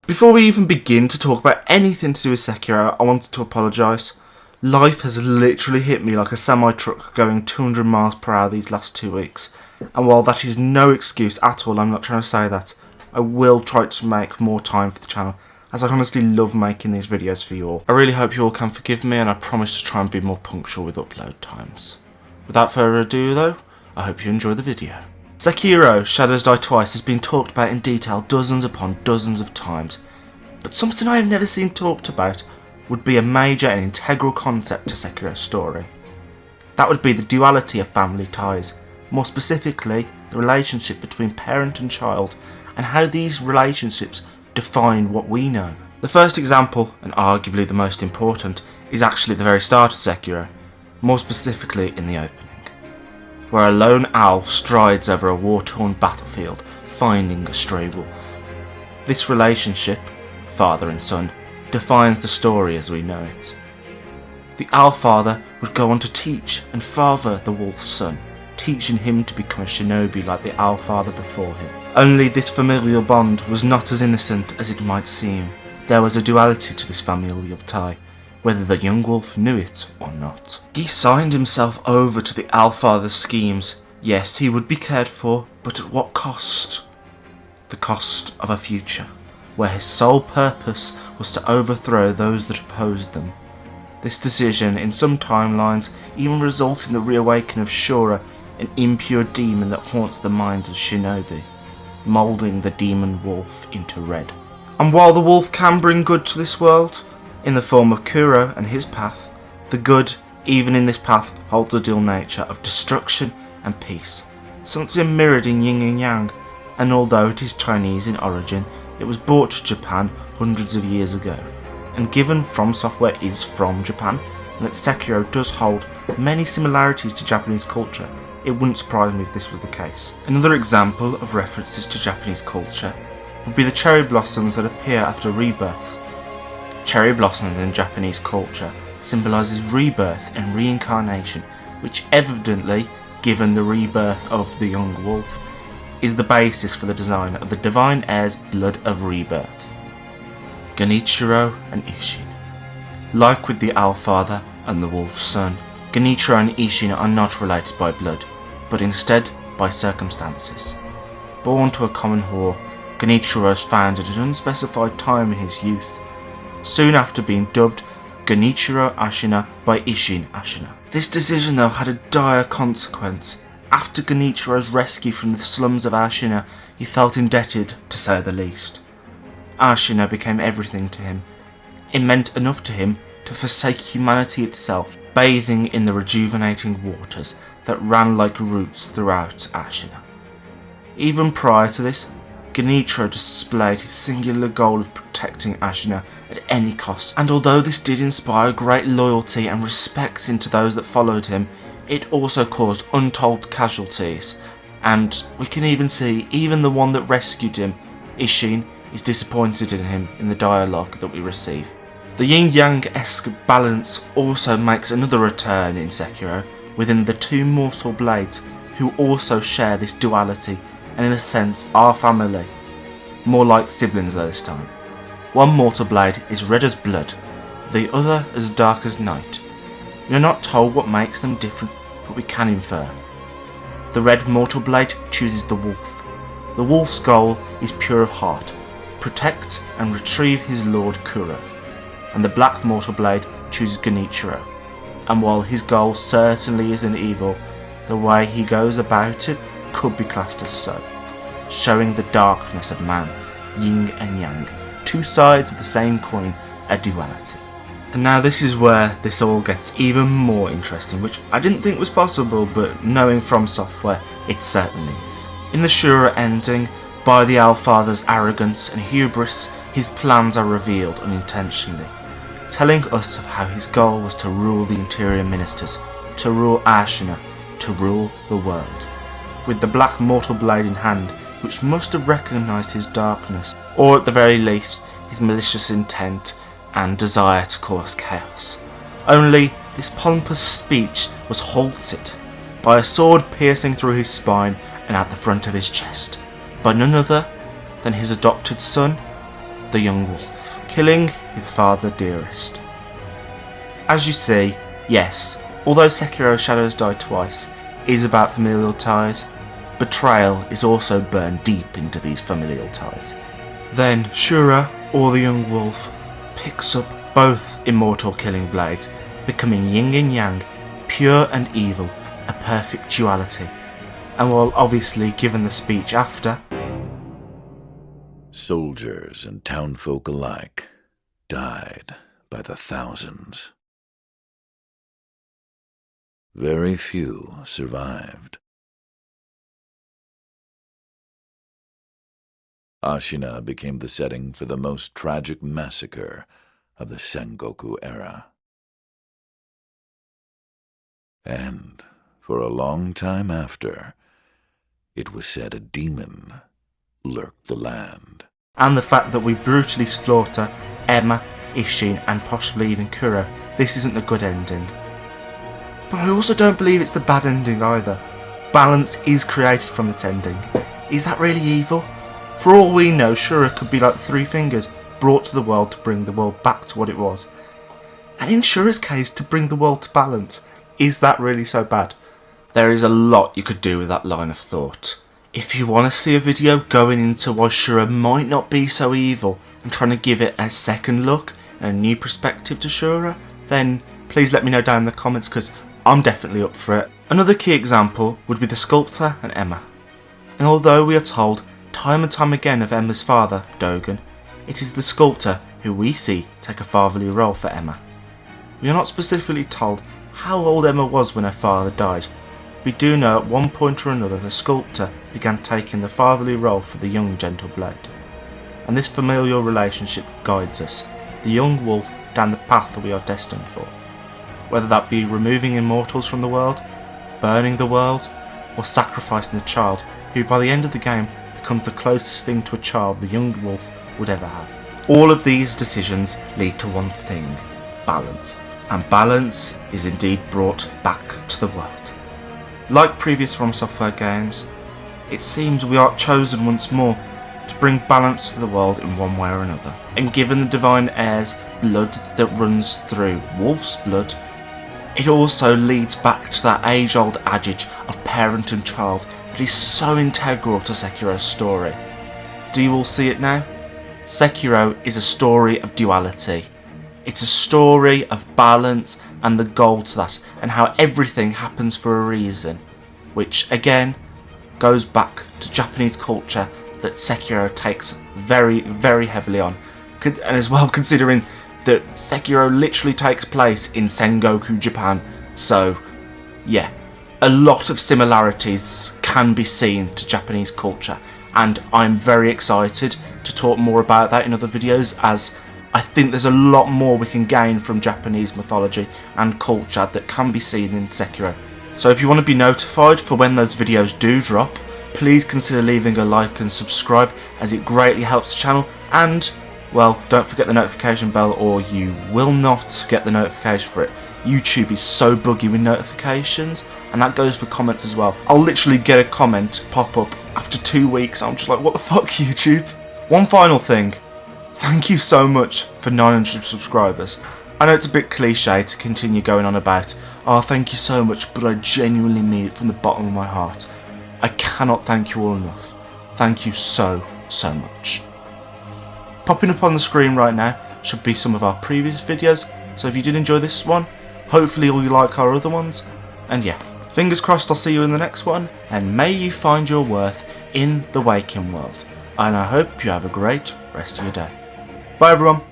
Before we even begin to talk about anything to do with Sekiro, I wanted to apologise. Life has literally hit me like a semi-truck going 200 miles per hour these last 2 weeks. And while that is no excuse at all, I'm not trying to say that, I will try to make more time for the channel, as I honestly love making these videos for you all. I really hope you all can forgive me, and I promise to try and be more punctual with upload times. Without further ado though, I hope you enjoy the video. Sekiro, Shadows Die Twice has been talked about in detail dozens upon dozens of times, but something I have never seen talked about would be a major and integral concept to Sekiro's story. That would be the duality of family ties, more specifically the relationship between parent and child, and how these relationships define what we know. The first example, and arguably the most important, is actually at the very start of Sekiro, more specifically in the opening, where a lone owl strides over a war-torn battlefield, finding a stray wolf. This relationship, father and son, defines the story as we know it. The owl father would go on to teach and father the wolf's son, teaching him to become a shinobi like the owl father before him. Only this familial bond was not as innocent as it might seem. There was a duality to this familial tie, whether the young wolf knew it or not. He signed himself over to the owl father's schemes. Yes, he would be cared for, but at what cost? The cost of a future, where his sole purpose was to overthrow those that opposed them. This decision, in some timelines, even results in the reawakening of Shura, an impure demon that haunts the minds of shinobi, moulding the demon wolf into red. And while the wolf can bring good to this world, in the form of Kuro and his path, the good, even in this path, holds a dual nature of destruction and peace, something mirrored in yin and yang, and although it is Chinese in origin, it was brought to Japan hundreds of years ago, and given From Software is from Japan, and that Sekiro does hold many similarities to Japanese culture, it wouldn't surprise me if this was the case. Another example of references to Japanese culture would be the cherry blossoms that appear after rebirth. Cherry blossoms in Japanese culture symbolises rebirth and reincarnation, which evidently, given the rebirth of the young wolf, is the basis for the design of the divine heir's blood of rebirth. Genichiro and Ishin. Like with the owl father and the wolf's son, Genichiro and Ishin are not related by blood, but instead by circumstances. Born to a common whore, Genichiro was found at an unspecified time in his youth, soon after being dubbed Genichiro Ashina by Ishin Ashina. This decision though had a dire consequence. After Genichiro's rescue from the slums of Ashina, he felt indebted, to say the least. Ashina became everything to him. It meant enough to him to forsake humanity itself, bathing in the rejuvenating waters that ran like roots throughout Ashina. Even prior to this, Genichiro displayed his singular goal of protecting Ashina at any cost, and although this did inspire great loyalty and respect into those that followed him, it also caused untold casualties, and we can even see even the one that rescued him, Ishin, is disappointed in him in the dialogue that we receive. The yin-yang-esque balance also makes another return in Sekiro within the two mortal blades who also share this duality and in a sense are family, more like siblings though this time. One mortal blade is red as blood, the other as dark as night. We are not told what makes them different, but we can infer. The red mortal blade chooses the wolf. The wolf's goal is pure of heart, protect and retrieve his lord Kuro, and the black mortal blade chooses Genichiro. And while his goal certainly isn't evil, the way he goes about it could be classed as so, showing the darkness of man, yin and yang, two sides of the same coin, a duality. And now this is where this all gets even more interesting, which I didn't think was possible, but knowing From Software, it certainly is. In the Shura ending, by the owl father's arrogance and hubris, his plans are revealed unintentionally, telling us of how his goal was to rule the interior ministers, to rule Ashina, to rule the world. With the black mortal blade in hand, which must have recognised his darkness, or at the very least, his malicious intent and desire to cause chaos. Only this pompous speech was halted by a sword piercing through his spine and at the front of his chest, by none other than his adopted son, the young wolf, killing his father dearest. As you see, yes, although Sekiro Shadows Die Twice is about familial ties, betrayal is also burned deep into these familial ties. Then Shura, or the young wolf, picks up both immortal killing blades, becoming yin and yang, pure and evil, a perfect duality. And while obviously given the speech after, soldiers and townfolk alike died by the thousands. Very few survived. Ashina became the setting for the most tragic massacre of the Sengoku era. And for a long time after, it was said a demon lurked the land. And the fact that we brutally slaughter Emma, Ishin and possibly even Kuro, this isn't the good ending. But I also don't believe it's the bad ending either. Balance is created from this ending. Is that really evil? For all we know, Shura could be like three fingers brought to the world to bring the world back to what it was. And in Shura's case, to bring the world to balance. Is that really so bad? There is a lot you could do with that line of thought. If you want to see a video going into why Shura might not be so evil and trying to give it a second look and a new perspective to Shura, then please let me know down in the comments because I'm definitely up for it. Another key example would be the sculptor and Emma. And although we are told time and time again of Emma's father, Dogen, it is the sculptor who we see take a fatherly role for Emma. We are not specifically told how old Emma was when her father died. We do know at one point or another the sculptor began taking the fatherly role for the young gentle blade. And this familial relationship guides us, the young wolf, down the path that we are destined for. Whether that be removing immortals from the world, burning the world, or sacrificing the child who by the end of the game becomes the closest thing to a child the young wolf would ever have. All of these decisions lead to one thing, balance. And balance is indeed brought back to the world. Like previous From Software games, it seems we are chosen once more to bring balance to the world in one way or another. And given the divine heir's blood that runs through wolf's blood, it also leads back to that age-old adage of parent and child that is so integral to Sekiro's story. Do you all see it now? Sekiro is a story of duality. It's a story of balance and the goal to that, and how everything happens for a reason, which again goes back to Japanese culture that Sekiro takes very, very heavily on, and as well considering that Sekiro literally takes place in Sengoku, Japan, so yeah, a lot of similarities can be seen to Japanese culture, and I'm very excited to talk more about that in other videos, as I think there's a lot more we can gain from Japanese mythology and culture that can be seen in Sekiro. So if you want to be notified for when those videos do drop, please consider leaving a like and subscribe, as it greatly helps the channel, and, well, don't forget the notification bell or you will not get the notification for it. YouTube is so buggy with notifications, and that goes for comments as well. I'll literally get a comment pop up after 2 weeks, I'm just like, what the fuck, YouTube? One final thing. Thank you so much for 900 subscribers. I know it's a bit cliche to continue going on about, oh thank you so much, but I genuinely mean it from the bottom of my heart. I cannot thank you all enough. Thank you so, so much. Popping up on the screen right now should be some of our previous videos, so if you did enjoy this one, hopefully you'll like our other ones. And yeah, fingers crossed I'll see you in the next one, and may you find your worth in the waking world. And I hope you have a great rest of your day. Bye everyone.